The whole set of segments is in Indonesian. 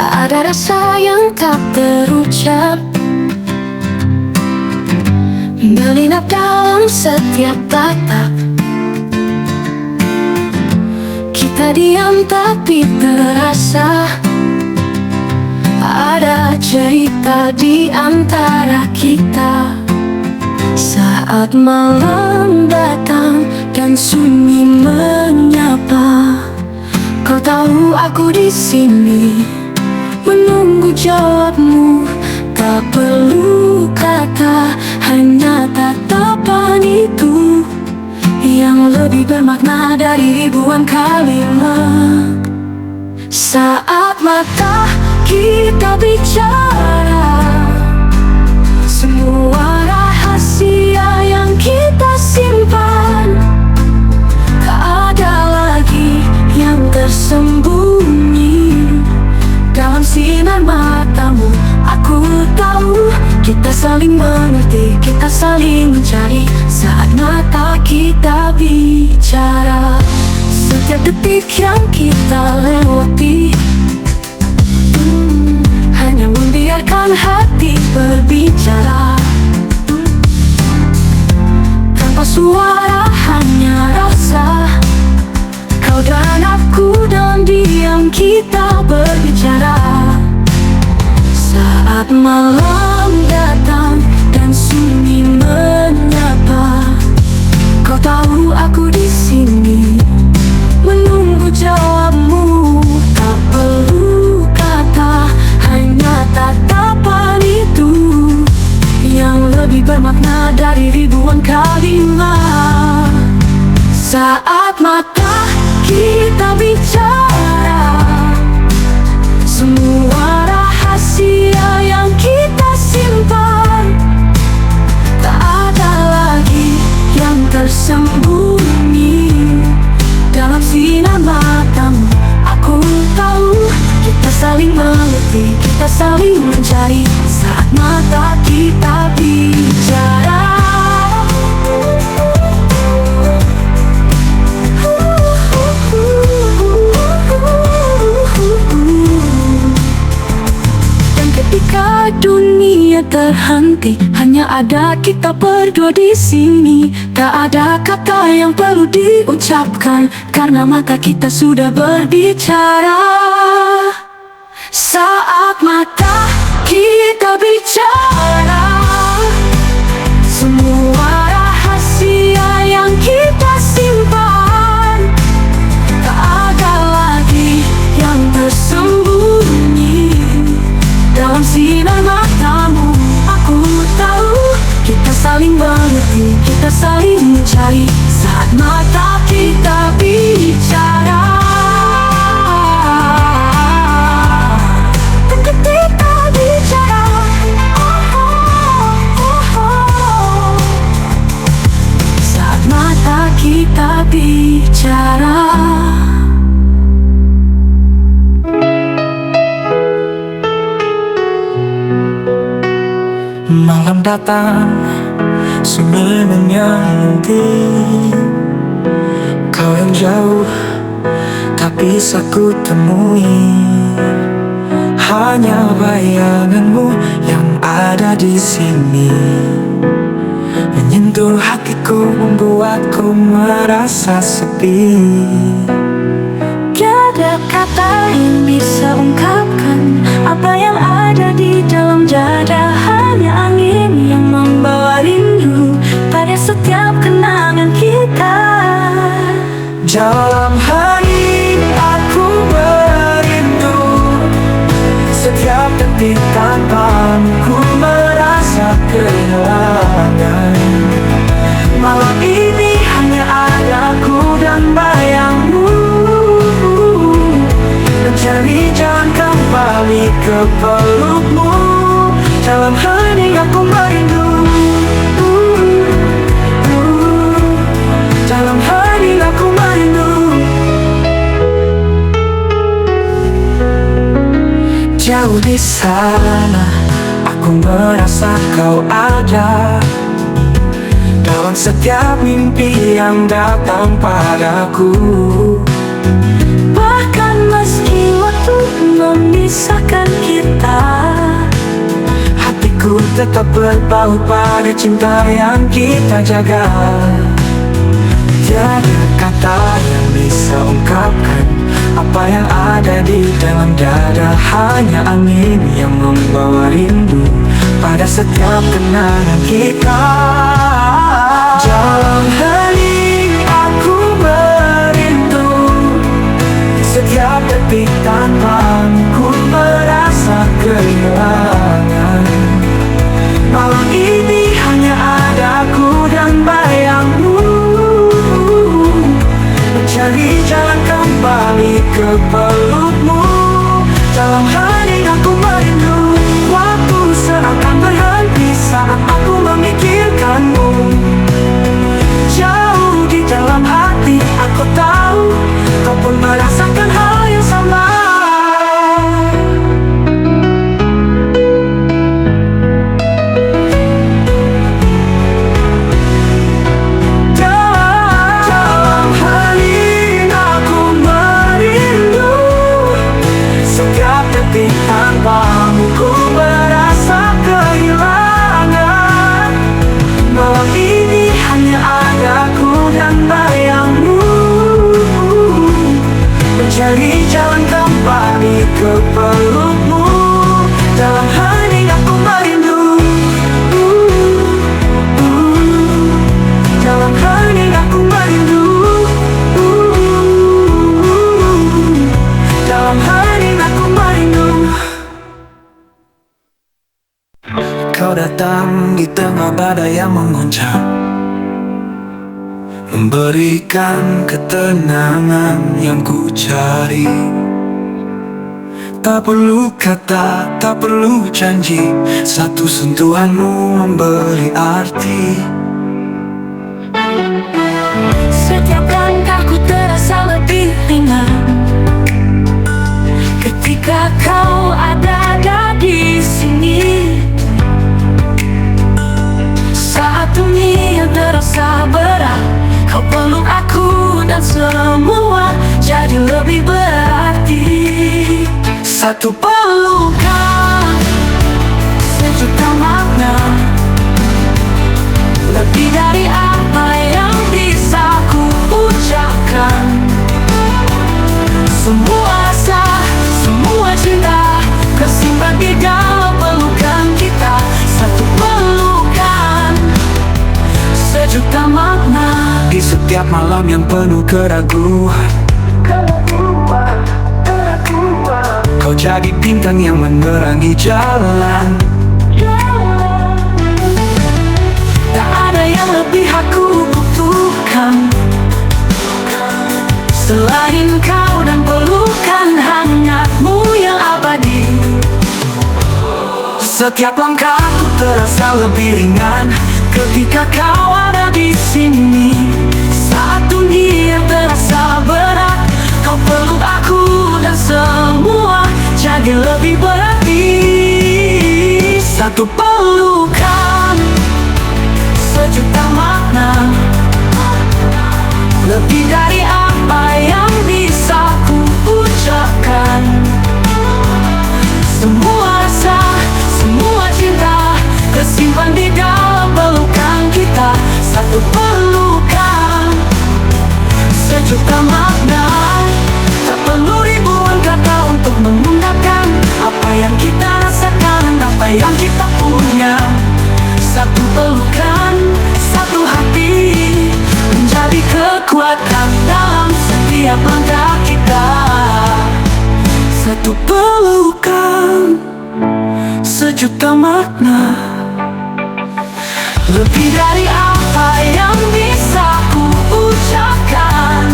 Ada rasa yang tak terucap melinap dalam setiap tatap. Kita diam tapi terasa ada cerita di antara kita. Saat malam datang dan sunyi menyapa, kau tahu aku di sini menunggu jawabmu. Tak perlu kata, hanya tatapan itu yang lebih bermakna dari ribuan kalimat. Saat mata kita bicara, semua rahasia yang kita simpan tak ada lagi yang tersembunyi dalam sinar matamu. Aku tahu kita saling mengerti, kita saling mencari saat mata kita bicara. Setiap detik yang kita lewati, hanya membiarkan hati berbicara. Tanpa suara, hanya rasa. Kau dan aku dalam diam kita berbicara. Saat malam datang dan sunyi menyapa, kau tahu aku di sini menunggu jawabmu. Tak perlu kata, hanya tatapan itu yang lebih bermakna dari ribuan kalimat. Saat mata kita bicara, semua rahasia yang kita simpan tak ada lagi yang tersembunyi dalam sinar matamu. Aku tahu kita saling mengerti, kita saling mencari saat mata kita bicara. Ketika dunia terhenti, hanya ada kita berdua di sini. Tak ada kata yang perlu diucapkan, karena mata kita sudah berbicara. Saat mata kita bicara, semua rahasia yang kita simpan tak ada lagi yang tersembunyi dalam sinar matamu. Aku tahu kita saling mengerti, kita saling mencari saat mata kita bicara. Ketika bicara, saat mata kita bicara. Malam datang, sunyi menyanyi. Kau yang jauh tak bisa ku temui, hanya bayanganmu yang ada di sini. Menyentuh hatiku, membuatku merasa sepi. Tiada kata yang bisa ungkapkan apa yang ada di dalam dada. Hanya angin yang membawa rindu pada setiap kenangan kita. Dalam hari aku merindu setiap detik tanpamu, ku merasa kehilangan. Malam ini hanya ada aku dan bayangmu, mencari jalan kembali ke pelukmu. Dalam hening aku merindu, dalam hening aku merindu. Jauh di sana, aku merasa kau ada dalam setiap mimpi yang datang padaku. Bahkan meski waktu memisahkan, tetap berbaut pada cinta yang kita jaga. Tiada kata yang bisa ungkapkan apa yang ada di dalam dada. Hanya angin yang membawa rindu pada setiap kenangan kita. Dalam hening aku merindu, setiap detik tanpamu ku merasa kehilangan. Malam ini hanya ada aku dan bayangmu, mencari jalan kembali ke pelukmu. Dalam hening aku merindu, waktu seakan berhenti saat aku memikirkanmu. Jauh di dalam hati aku tahu kau pun merasakan hal yang sama. Dalam hening aku merindu, setiap detik tanpamu ku merasa kehilangan. Malam ini hanya ada aku dan bayangmu, mencari jalan kembali ke pelukmu. Dalam hening aku merindu, dalam hening aku merindu, dalam hening aku merindu. Kau datang di tengah badai yang menguncang, memberikan ketenangan yang ku cari. Tak perlu kata, tak perlu janji, satu sentuhanmu memberi arti. Setiap langkahku terasa lebih ringan ketika kau ada di sini. Saat dunia terasa berat, kau peluk aku dan semua jadi lebih berarti. Satu Pelukan sejuta makna, lebih dari apa yang bisa ku ucapkan. Semua asa, semua cinta tersimpan di dalam pelukan kita. Satu pelukan sejuta makna. di setiap malam yang penuh keraguan, kau jadi bintang yang menerangi jalan. Tak ada yang lebih aku butuhkan selain kau dan pelukan hangatmu yang abadi. Setiap langkahku terasa lebih ringan ketika kau ada di sini. Saat dunia terasa berat, kau peluk aku dan semua jadi lebih berarti. Satu Pelukan sejuta makna, lebih dari apa yang bisa ku ucapkan. Semua asa, semua cinta tersimpan di dalam pelukan kita. Satu pelukan sejuta makna. Tak perlu ribuan kata untuk mengungkapkan apa yang kita rasakan, apa yang kita punya. Satu pelukan, satu hati, menjadi kekuatan dalam setiap langkah kita. Satu pelukan, sejuta makna, Lebih dari apa yang bisa ku ucapkan.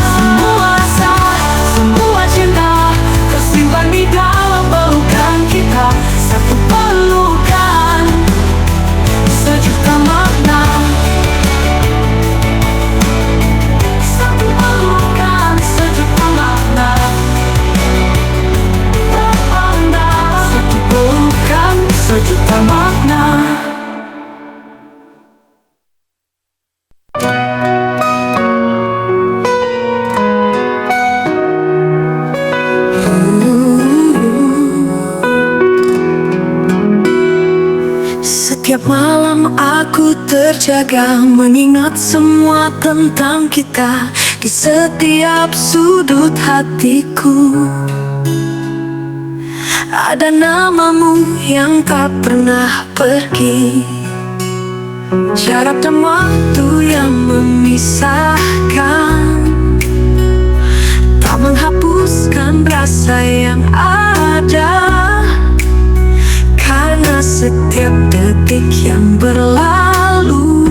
Semua asa, semua cinta tersimpan di dalam pelukan kita. Satu pelukan sejuta makna. Satu pelukan sejuta makna. Satu pelukan sejuta makna. Setiap malam aku terjaga mengingat semua tentang kita. Di setiap sudut hatiku ada namamu yang tak pernah pergi. Jarak dan waktu yang memisahkan tak menghapuskan rasa yang ada, karena setiap detik yang berlalu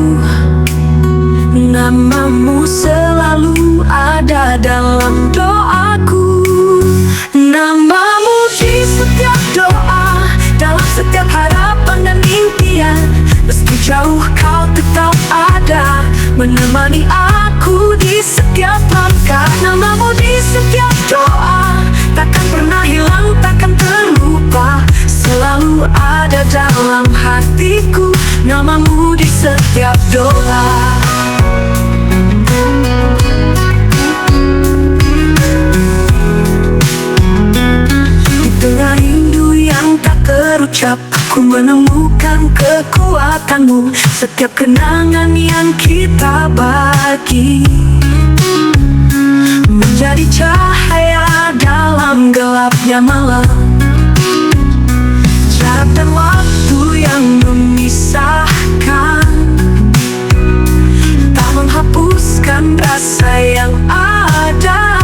namamu selalu ada dalam doaku. Namamu di setiap doa, dalam setiap harapan dan impian. Meski jauh kau tetap ada, menemani aku di setiap langkah. Namamu di setiap doa, takkan pernah hilang, takkan terlupa, selalu ada dalam hatiku. Namamu di setiap doa. Di tengah rindu yang tak terucap, aku menemukan kekuatanmu. Setiap kenangan yang kita bagi menjadi cahaya dalam gelapnya malam. Jarak dan waktu yang memisahkan tak menghapuskan rasa yang ada,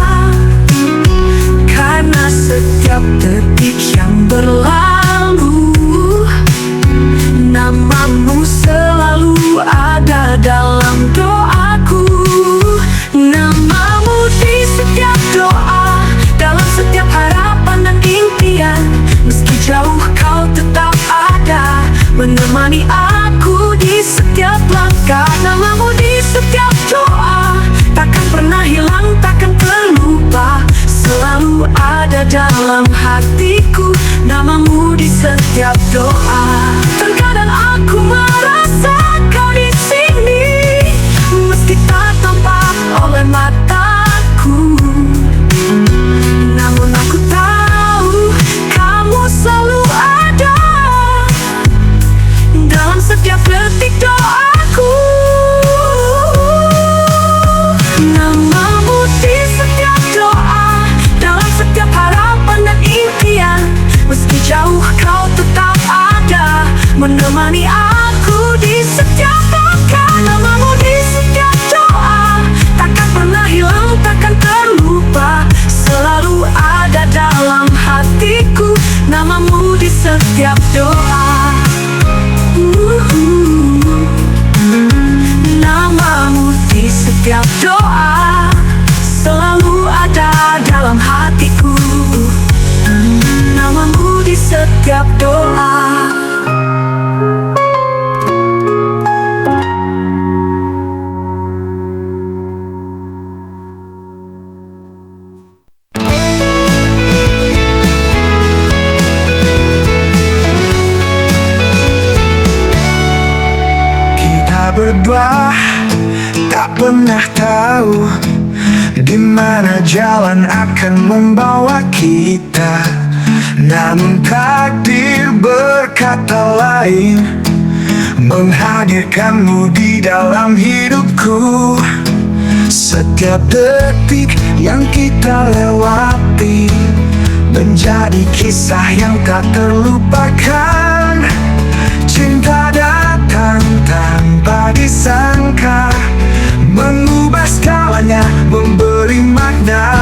karena setiap detik yang berlalu namamu selalu ada dalam doaku. Namamu di setiap doa, dalam setiap harapan dan impian. Meski jauh kau tetap ada, menemani aku di setiap langkah. Namamu di setiap doa, takkan pernah hilang, takkan terlupa, selalu ada dalam hatiku. Namamu di setiap doa. Terkadang aku merasa kau di sini, meski tak tampak oleh mataku. Namun aku tahu kamu selalu ada dalam setiap detik doaku. Namamu di setiap doa, dalam setiap harapan dan impian. Meski jauh kau tetap ada, menemani aku di setiap langkah. Namamu di setiap doa, takkan pernah hilang, takkan terlupa, selalu ada dalam hatiku. Namamu di setiap doa. Namamu di setiap doa, selalu ada dalam hatiku. Namamu di setiap doa. Kita berdua tak pernah tahu di mana jalan akan membawa kita. Namun takdir berkata lain, menghadirkanmu di dalam hidupku. Setiap detik yang kita lewati menjadi kisah yang tak terlupakan. Cinta datang tanpa disangka, mengubah segalanya, memberi makna.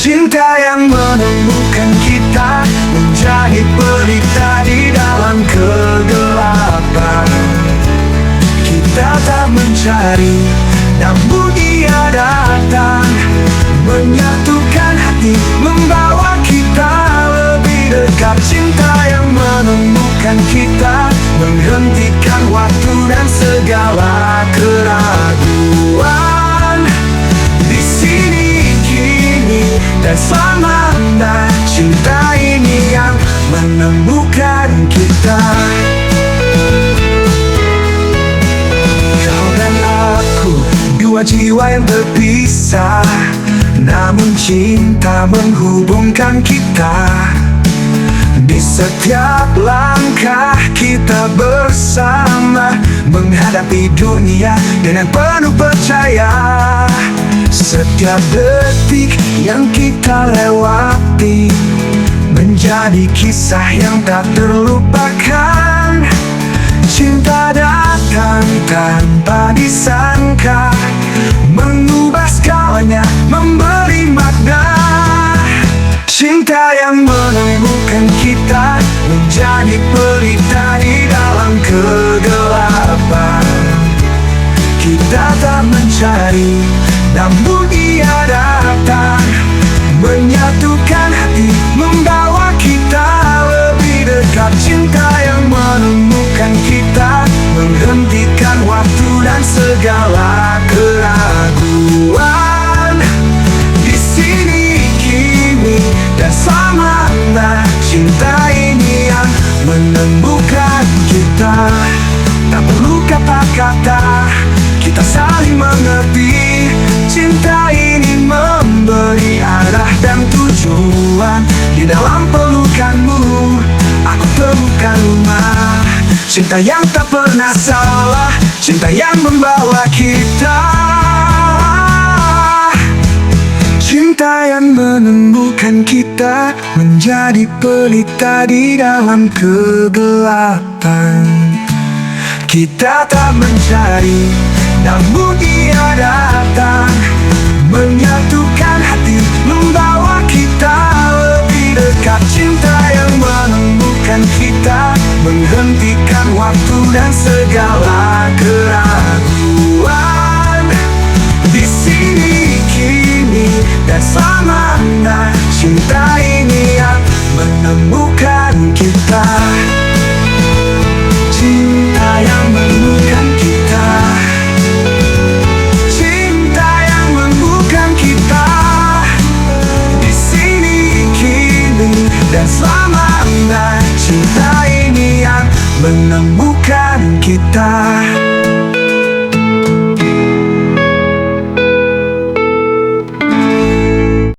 Cinta yang menemukan kita, menjadi pelita di dalam kegelapan. Kita tak mencari, namun dia datang, menyatukan hati, membawa kita lebih dekat. Cinta yang menemukan kita, menghentikan waktu dan segala keraguan. Di sini kini dan selamanya, cinta ini yang menemukan kita. Kau dan aku, dua jiwa yang berpisah, namun cinta menghubungkan kita. Di setiap langkah kita bersama, menghadapi dunia dengan penuh percaya. Setiap detik yang kita lewati menjadi kisah yang tak terlupakan. Cinta datang tanpa disangka, mengubah segalanya, memberi makna. Cinta yang menemukan kita, menjadi pelita di dalam kegelapan. Kita tak mencari, namun ia datang, menyatukan hati, membawa kita lebih dekat. Cinta yang menemukan kita, menghentikan waktu dan segala keraguan. Di sini kini dan selamanya, cinta ini yang menemukan kita. Tak perlu kata-kata, kita saling mengerti. Cinta ini memberi arah dan tujuan. Di dalam pelukanmu, aku temukan rumah. Cinta yang tak pernah salah, cinta yang membawa kita. Cinta yang menemukan kita, menjadi pelita di dalam kegelapan. Kita tak mencari, namun ia datang, menyatukan hati, membawa kita lebih dekat. Cinta yang menemukan kita, menghentikan waktu dan segala keraguan. Di sini kini dan selamanya, cinta ini yang menemukan kita. Cinta yang menemukan kita, cinta yang menemukan kita. Di sini kini dan selamanya, cinta ini yang menemukan